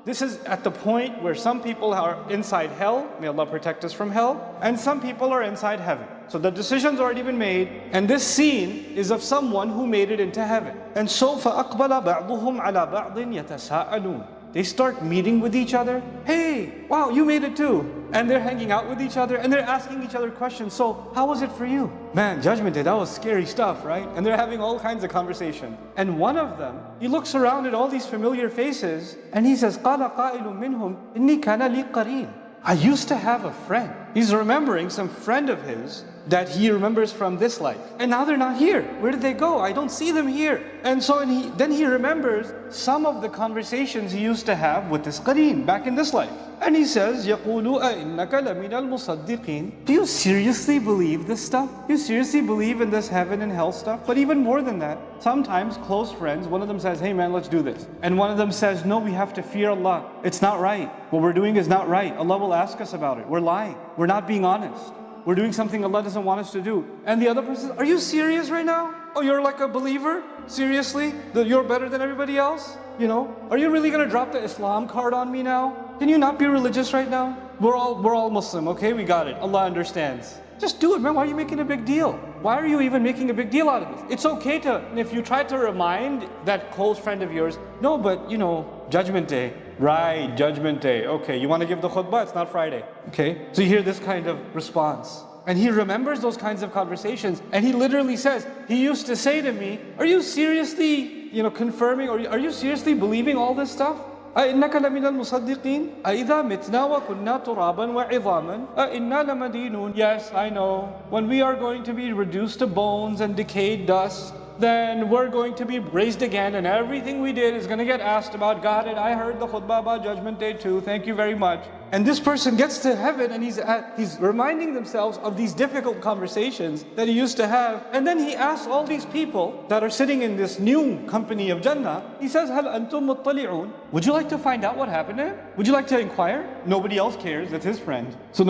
This is at the point where some people are inside hell, may Allah protect us from hell, and some people are inside heaven. So the decision's already been made, and this scene is of someone who made it into heaven. And so فَأَقْبَلَ بَعْضُهُمْ عَلَى بَعْضٍ يَتَسَاءَلُونَ. They start meeting with each other. Hey, wow, you made it too. And they're hanging out with each other and they're asking each other questions. So how was it for you? Man, Judgment Day, that was scary stuff, right? And they're having all kinds of conversation. And one of them, he looks around at all these familiar faces and he says, قَالَ قَائِلٌ مِّنْهُمْ إِنِّي كَانَ لِي قَرِينٌ. I used to have a friend. He's remembering some friend of his that he remembers from this life. And now they're not here. Where did they go? I don't see them here. And so then he remembers some of the conversations he used to have with this qareen back in this life. And he says, يَقُولُ أَإِنَّكَ لَمِنَ الْمُصَدِّقِينَ. Do you seriously believe this stuff? Do you seriously believe in this heaven and hell stuff? But even more than that, sometimes close friends, one of them says, hey man, let's do this. And one of them says, no, we have to fear Allah. It's not right. What we're doing is not right. Allah will ask us about it. We're lying. We're not being honest. We're doing something Allah doesn't want us to do. And the other person says, are you serious right now? Oh, you're like a believer? Seriously? That you're better than everybody else? You know? Are you really gonna drop the Islam card on me now? Can you not be religious right now? We're all Muslim, okay? We got it. Allah understands. Just do it, man. Why are you making a big deal? Why are you even making a big deal out of this? It's okay to, if you try to remind that close friend of yours, no, but you know, Judgment Day. Right, Judgment Day. Okay, you want to give the khutbah? It's not Friday. Okay, so you hear this kind of response. And he remembers those kinds of conversations. And he literally says, he used to say to me, are you seriously, confirming, or are you seriously believing all this stuff? أَإِنَّكَ لَمِنَ الْمُصَدِّقِينَ أَإِذَا مِتْنَا وَكُنَّا تُرَابًا وَعِظَامًا أَإِنَّا لَمَدِينُونَ. Yes, I know. When we are going to be reduced to bones and decayed dust, then we're going to be raised again and everything we did is going to get asked about. Got it, I heard the khutbah about Judgment Day too, thank you very much. And this person gets to heaven and he's reminding themselves of these difficult conversations that he used to have. And then he asks all these people that are sitting in this new company of Jannah, he says, هَلْ أَنْتُمْ مُطَّلِعُونَ. Would you like to find out what happened to him? Would you like to inquire? Nobody else cares, it's his friend. So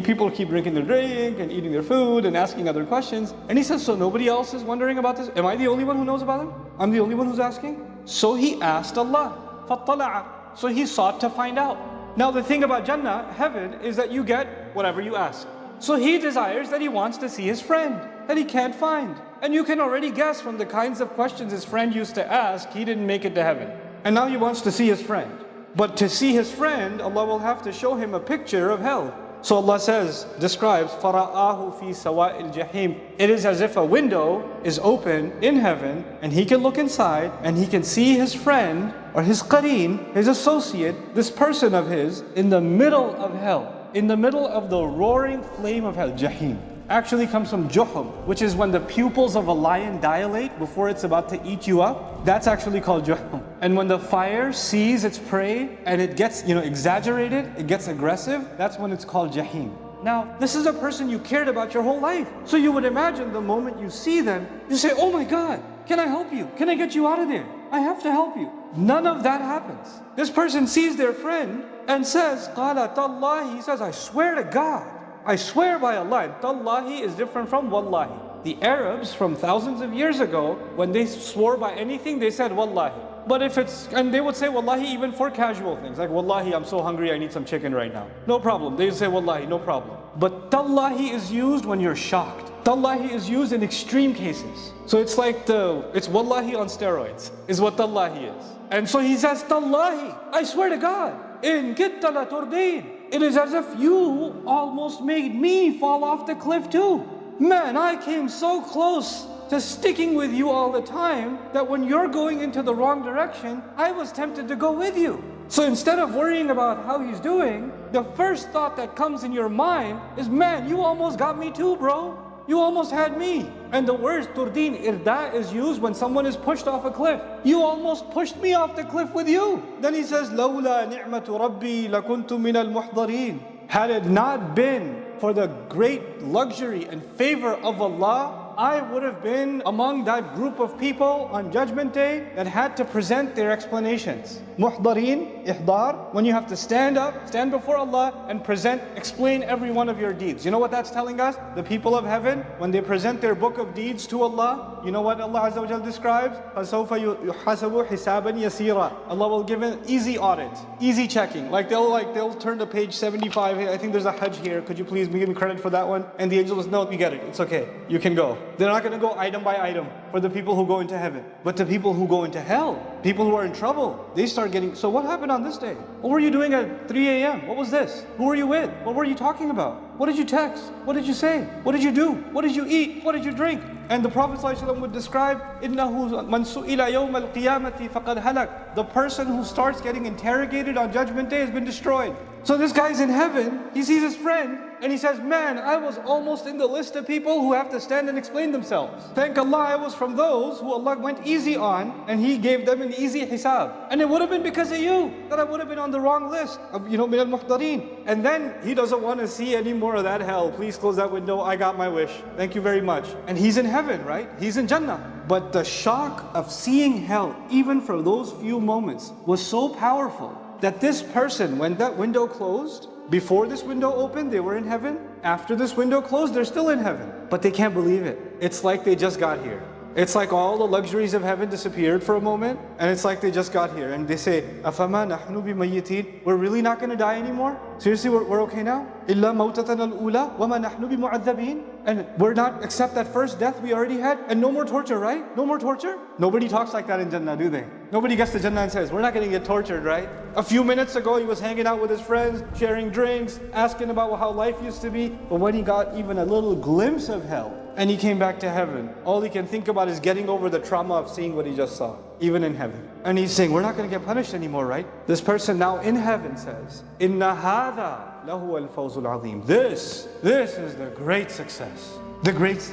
people keep drinking their drink and eating their food and asking other questions. And he says, so nobody else is wondering about this? Am I the only one who knows about him? I'm the only one who's asking? So he asked Allah, فَطَّلَعَ. So he sought to find out. Now the thing about Jannah, heaven, is that you get whatever you ask. So he desires that he wants to see his friend that he can't find. And you can already guess from the kinds of questions his friend used to ask, he didn't make it to heaven. And now he wants to see his friend. But to see his friend, Allah will have to show him a picture of hell. So Allah describes, فَرَآهُ فِي سَوَاءِ الْجَحِيمِ. It is as if a window is open in heaven and he can look inside and he can see his friend or his qareen, his associate, this person of his, in the middle of hell, in the middle of the roaring flame of hell. Jahim actually comes from juhum, which is when the pupils of a lion dilate before it's about to eat you up. That's actually called juhum. And when the fire sees its prey and it gets exaggerated, it gets aggressive, that's when it's called Jahim. Now, this is a person you cared about your whole life. So you would imagine the moment you see them, you say, oh my God, can I help you? Can I get you out of there? I have to help you. None of that happens. This person sees their friend and says, قَالَ تَاللَّهِ. He says, I swear to God. I swear by Allah. And Tallahi is different from Wallahi. The Arabs from thousands of years ago, when they swore by anything, they said Wallahi. But and they would say Wallahi even for casual things, like Wallahi, I'm so hungry, I need some chicken right now. No problem. They would say Wallahi, no problem. But Tallahi is used when you're shocked. Tallahi is used in extreme cases. So it's like it's Wallahi on steroids, is what Tallahi is. And so he says, Tallahi, I swear to God, in kitta la turdeen. It is as if you almost made me fall off the cliff too. Man, I came so close to sticking with you all the time that when you're going into the wrong direction, I was tempted to go with you. So instead of worrying about how he's doing, the first thought that comes in your mind is, man, you almost got me too, bro. You almost had me. And the word turdeen, irda, is used when someone is pushed off a cliff. You almost pushed me off the cliff with you. Then he says, لَوْلَا نِعْمَةُ رَبِّي لَكُنْتُ مِنَ الْمُحْضَرِينَ. Had it not been for the great luxury and favor of Allah, I would have been among that group of people on Judgment Day that had to present their explanations. Muhdareen, ihdar, when you have to stand up, stand before Allah and present, explain every one of your deeds. You know what that's telling us? The people of heaven, when they present their book of deeds to Allah, you know what Allah Azza wa Jal describes? فَسَوْفَ يُحَاسَبُ حِسَابًا يَسِيرًا. Allah will give an easy audit, easy checking. They'll turn to page 75. Hey, I think there's a Hajj here. Could you please give me credit for that one? And the angel will, no, you get it. It's okay. You can go. They're not going to go item by item for the people who go into heaven. But the people who go into hell, people who are in trouble, they start getting, so what happened on this day? What were you doing at 3 a.m.? What was this? Who were you with? What were you talking about? What did you text? What did you say? What did you do? What did you eat? What did you drink? And the Prophet ﷺ would describe, إِنَّهُ مَنْ سُئِلَ يَوْمَ الْقِيَامَةِ فَقَدْ هَلَكَ. The person who starts getting interrogated on Judgment Day has been destroyed. So this guy's in heaven, he sees his friend, and he says, man, I was almost in the list of people who have to stand and explain themselves. Thank Allah, I was from those who Allah went easy on, and He gave them an easy hisab. And it would have been because of you, that I would have been on the wrong list, min al-muhdareen. And then he doesn't want to see any more of that hell. Please close that window, I got my wish. Thank you very much. And he's in heaven, right? He's in Jannah. But the shock of seeing hell, even for those few moments, was so powerful that this person, when that window closed, before this window opened, they were in heaven. After this window closed, they're still in heaven. But they can't believe it. It's like they just got here. It's like all the luxuries of heaven disappeared for a moment, and it's like they just got here. And they say, أَفَمَا نَحْنُ بِمَيِّتِينَ. We're really not going to die anymore? Seriously, we're okay now? إِلَّا مَوْتَتَنَا الْأُولَى وَمَا نَحْنُ بِمُعَذَّبِينَ. And we're not, except that first death we already had, and no more torture, right? No more torture? Nobody talks like that in Jannah, do they? Nobody gets to Jannah and says, we're not going to get tortured, right? A few minutes ago, he was hanging out with his friends, sharing drinks, asking about how life used to be. But when he got even a little glimpse of hell, and he came back to heaven, all he can think about is getting over the trauma of seeing what he just saw, even in heaven. And he's saying, we're not going to get punished anymore, right? This person now in heaven says, Inna hada lahu al-fawzul azim. This is the great success.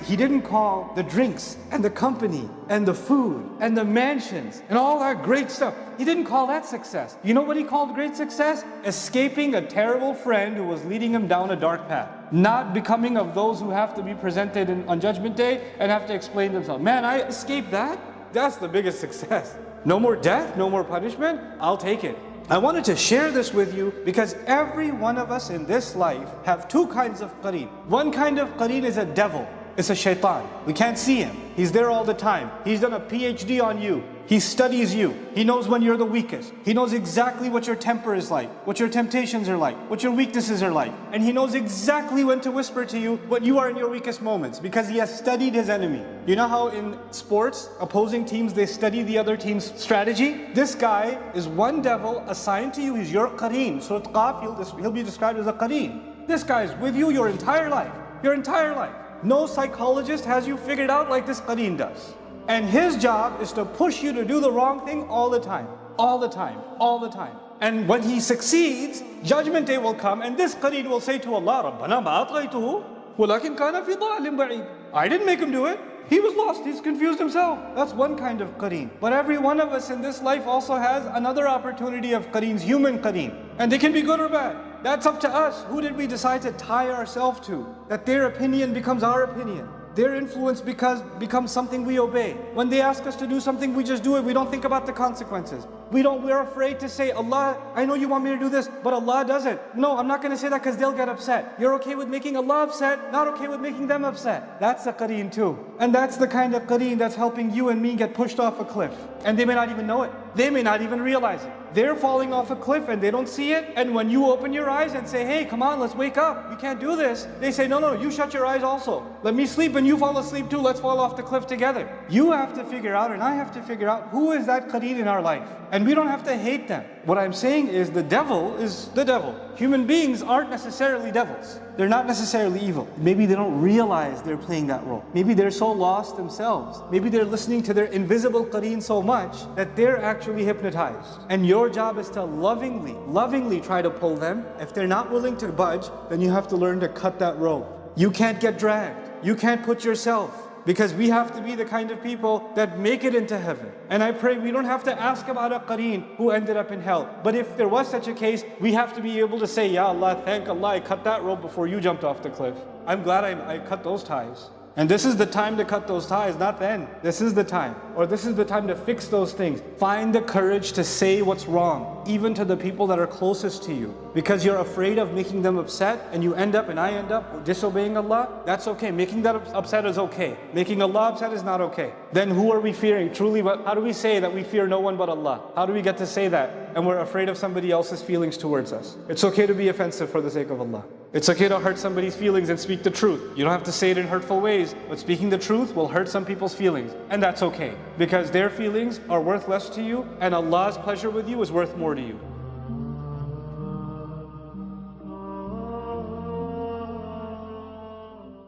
He didn't call the drinks and the company and the food and the mansions and all that great stuff. He didn't call that success. You know what he called great success? Escaping a terrible friend who was leading him down a dark path. Not becoming of those who have to be presented on Judgment Day and have to explain themselves. Man, I escaped that? That's the biggest success. No more death, no more punishment? I'll take it. I wanted to share this with you because every one of us in this life have two kinds of qareen. One kind of qareen is a devil. It's a shaitan. We can't see him. He's there all the time. He's done a PhD on you. He studies you. He knows when you're the weakest. He knows exactly what your temper is like, what your temptations are like, what your weaknesses are like. And he knows exactly when to whisper to you what you are in your weakest moments because he has studied his enemy. You know how in sports, opposing teams, they study the other team's strategy? This guy is one devil assigned to you. He's your qareen. Surah Qaf, he'll be described as a qareen. This guy is with you your entire life. Your entire life. No psychologist has you figured out like this qareen does. And his job is to push you to do the wrong thing all the time. All the time. All the time. And when he succeeds, Judgment Day will come and this qareen will say to Allah, رَبَّنَا مَا أَطْغَيْتُهُ وَلَكِنْ كَانَ فِي ضَلَالٍ بَعِيدٍ. I didn't make him do it. He was lost. He's confused himself. That's one kind of qareen. But every one of us in this life also has another opportunity of qareens, human qareen. And they can be good or bad. That's up to us. Who did we decide to tie ourselves to? That their opinion becomes our opinion. Their influence becomes something we obey. When they ask us to do something, we just do it. We don't think about the consequences. We're afraid to say, Allah, I know you want me to do this, but Allah doesn't. No, I'm not going to say that because they'll get upset. You're okay with making Allah upset, not okay with making them upset. That's a qareen too. And that's the kind of qareen that's helping you and me get pushed off a cliff. And they may not even know it. They may not even realize it. They're falling off a cliff and they don't see it. And when you open your eyes and say, hey, come on, let's wake up. You can't do this. They say, no, you shut your eyes also. Let me sleep and you fall asleep too. Let's fall off the cliff together. You have to figure out and I have to figure out who is that qareen in our life. And we don't have to hate them. What I'm saying is the devil is the devil. Human beings aren't necessarily devils. They're not necessarily evil. Maybe they don't realize they're playing that role. Maybe they're so lost themselves. Maybe they're listening to their invisible qareen so much that they're actually hypnotized. And your job is to lovingly try to pull them. If they're not willing to budge, then you have to learn to cut that rope. You can't get dragged. You can't put yourself. Because we have to be the kind of people that make it into heaven. And I pray we don't have to ask about a qareen who ended up in hell. But if there was such a case, we have to be able to say, Ya Allah, thank Allah, I cut that rope before you jumped off the cliff. I'm glad I cut those ties. And this is the time to cut those ties, not then. This is the time. Or this is the time to fix those things. Find the courage to say what's wrong, even to the people that are closest to you. Because you're afraid of making them upset, and you end up, and I end up, disobeying Allah. That's okay. Making that upset is okay. Making Allah upset is not okay. Then who are we fearing? Truly, how do we say that we fear no one but Allah? How do we get to say that? And we're afraid of somebody else's feelings towards us. It's okay to be offensive for the sake of Allah. It's okay to hurt somebody's feelings and speak the truth. You don't have to say it in hurtful ways, but speaking the truth will hurt some people's feelings. And that's okay, because their feelings are worth less to you, and Allah's pleasure with you is worth more to you.